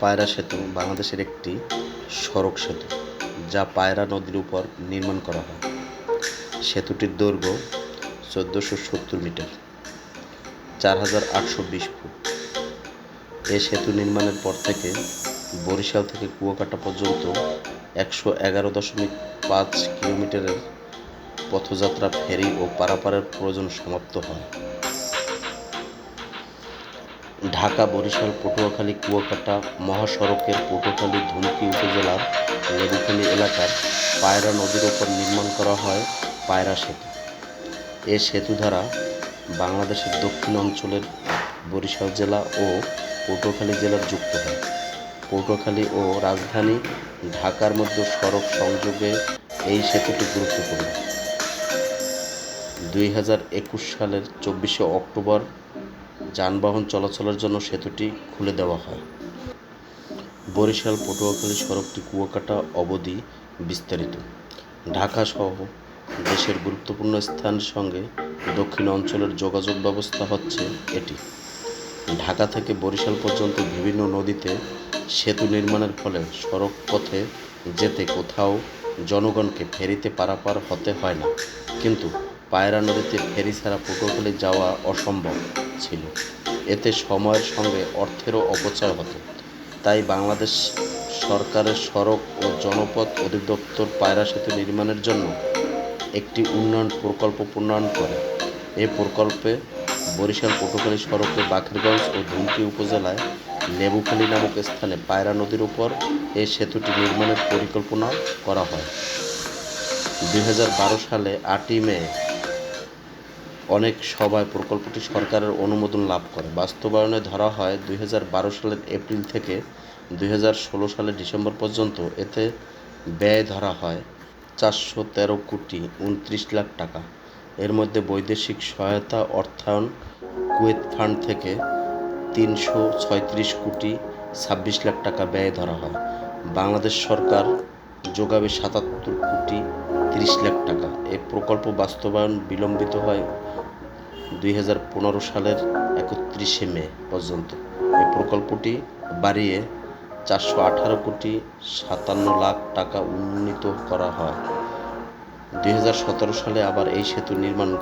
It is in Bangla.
পায়রা সেতু বাংলাদেশের একটি সড়ক সেতু যা পায়রা নদীর উপর নির্মাণ করা হয়। সেতুটির দৈর্ঘ্য ১৪৭০ মিটার, ৪,৮২০ ফুট। এ সেতু নির্মাণের পর থেকে বরিশাল থেকে কুয়াকাটা পর্যন্ত ১১১.৫ কিলোমিটারের পথযাত্রা ফেরি ও পারাপারের প্রয়োজন সমাপ্ত হয়। ঢাকা-বরিশাল-পটুয়াখালী কুয়াকাটা মহাসড়কের পটুয়াখালী-ধুমকি উপজেলার লেবুখালী এলাকার পায়রা নদীর ওপর নির্মাণ করা হয় পায়রা সেতু। এ সেতু দ্বারা বাংলাদেশের দক্ষিণ অঞ্চলের বরিশাল জেলা ও পটুয়াখালী জেলা যুক্ত হয়। পটুয়াখালী ও রাজধানী ঢাকার মধ্যে সড়ক সংযোগে এই সেতুটি গুরুত্বপূর্ণ। ২০২১ সালের ২৪শে অক্টোবর যানবাহন চলাচলের জন্য সেতুটি খুলে দেওয়া হয়। বরিশাল-পটুয়াখালী সড়কটি কুয়াকাটা অবধি বিস্তারিত। ঢাকাসহ দেশের গুরুত্বপূর্ণ স্থানের সঙ্গে দক্ষিণ অঞ্চলের যোগাযোগ ব্যবস্থা হচ্ছে এটি। ঢাকা থেকে বরিশাল পর্যন্ত বিভিন্ন নদীতে সেতু নির্মাণের ফলে সড়ক পথে যেতে কোথাও জনগণকে ফেরিতে পারাপার হতে হয় না। কিন্তু পায়রা নদীতে ফেরি ছাড়া পটুয়াখালী যাওয়া অসম্ভব ছিল। এতে সময়ের সঙ্গে অর্থেরও অপচয় হতো। তাই বাংলাদেশ সরকারের সড়ক ও জনপথ অধিদপ্তর পায়রা সেতু নির্মাণের জন্য একটি উন্নয়ন প্রকল্প প্রণয়ন করে। এ প্রকল্পে বরিশাল-পটুয়াখালী সড়কে বাকেরগঞ্জ ও ধুমকি উপজেলায় লেবুখালী নামক স্থানে পায়রা নদীর উপর এ সেতুটি নির্মাণের পরিকল্পনা করা হয়। ২০১২ সালে ৮ই মে অনেক সভায় প্রকল্পটি সরকারের অনুমোদন লাভ করে। বাস্তবায়নে ধরা হয় ২০১২ সালের এপ্রিল থেকে ২০১৬ সালের ডিসেম্বর পর্যন্ত। এতে ব্যয় ধরা হয় ৪১৩,২৯ লাখ টাকা। এর মধ্যে বৈদেশিক সহায়তা অর্থায়ন কুয়েত ফান্ড থেকে ৩৩৬,২৬ লাখ টাকা ব্যয় ধরা হয়। বাংলাদেশ সরকার যোগাবে ৭৭,৩০ লাখ টাকা। এ প্রকল্প বাস্তবায়ন বিলম্বিত হয় ২০১৫ সালের ৩১শে মে পর্যন্ত। এই প্রকল্পটি বাড়িয়ে ৪১৮,৫৭ লাখ টাকা উন্নীত করা হয়। ২০১৭ সালে আবার এই সেতু নির্মাণ